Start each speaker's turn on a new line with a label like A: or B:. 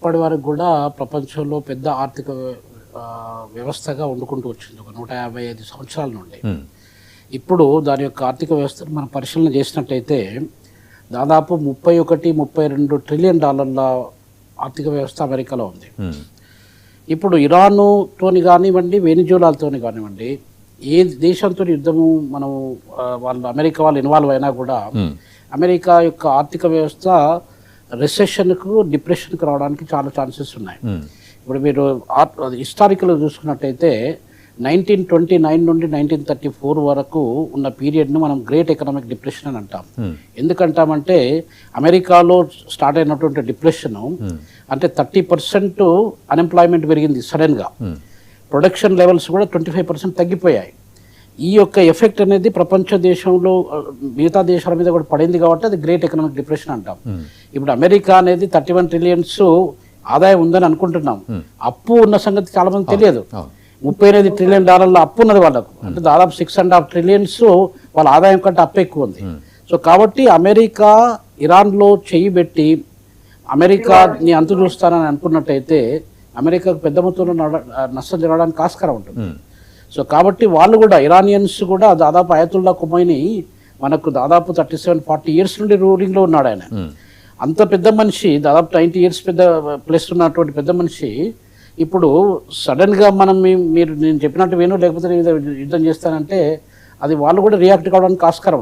A: ఇప్పటి వరకు కూడా ప్రపంచంలో పెద్ద ఆర్థిక వ్యవస్థగా వండుకుంటూ వచ్చింది ఒక 155 సంవత్సరాల నుండి. ఇప్పుడు దాని యొక్క ఆర్థిక వ్యవస్థను మనం పరిశీలన చేసినట్టయితే దాదాపు 31-32 ట్రిలియన్ డాలర్ల ఆర్థిక వ్యవస్థ అమెరికాలో ఉంది. ఇప్పుడు ఇరాన్తోని కానివ్వండి, వెనిజులాతోని కానివ్వండి, ఏ దేశంతో యుద్ధము మనం అమెరికా వాళ్ళు ఇన్వాల్వ్ అయినా కూడా అమెరికా యొక్క ఆర్థిక వ్యవస్థ రిసెషన్కు, డిప్రెషన్కు రావడానికి చాలా ఛాన్సెస్ ఉన్నాయి. ఇప్పుడు మీరు హిస్టారికల్ చూసుకున్నట్టయితే 1929 నుండి 1934 వరకు ఉన్న పీరియడ్ను మనం గ్రేట్ ఎకనామిక్ డిప్రెషన్ అని అంటాం. ఎందుకంటామంటే అమెరికాలో స్టార్ట్ అయినటువంటి డిప్రెషన్ అంటే 30% అన్ఎంప్లాయ్మెంట్ పెరిగింది సడన్గా. ప్రొడక్షన్ లెవెల్స్ కూడా 25% తగ్గిపోయాయి. ఈ యొక్క ఎఫెక్ట్ అనేది ప్రపంచ దేశంలో మిగతా దేశాల మీద కూడా పడింది కాబట్టి అది గ్రేట్ ఎకనామిక్ డిప్రెషన్ అంటాం. ఇప్పుడు అమెరికా అనేది 31 ట్రిలియన్స్ ఆదాయం ఉందని అనుకుంటున్నాం. అప్పు ఉన్న సంగతి చాలా మంది తెలియదు. 38 ట్రిలియన్ డాలర్ల అప్పు ఉన్నది వాళ్ళకు. అంటే దాదాపు 6.5 ట్రిలియన్స్ వాళ్ళ ఆదాయం కంటే అప్పు ఎక్కువ ఉంది. సో కాబట్టి అమెరికా ఇరాన్లో చెయ్యి పెట్టి అమెరికాని అంతు చూస్తానని అనుకున్నట్టయితే అమెరికాకు పెద్ద మొత్తంలో నష్టం జరగడానికి ఆస్కారం ఉంటుంది. సో కాబట్టి వాళ్ళు కూడా ఇరానియన్స్ కూడా దాదాపు అయతుల్లా ఖొమైనీ మనకు దాదాపు 37-40 ఇయర్స్ నుండి రూలింగ్లో ఉన్నాడు ఆయన. అంత పెద్ద మనిషి, దాదాపు 90 ఇయర్స్ పెద్ద ప్లస్ ఉన్నటువంటి పెద్ద మనిషి ఇప్పుడు సడన్గా నేను చెప్పినట్టు విను లేకపోతే యుద్ధం చేస్తానంటే అది వాళ్ళు కూడా రియాక్ట్ కావడానికి ఆస్కారం.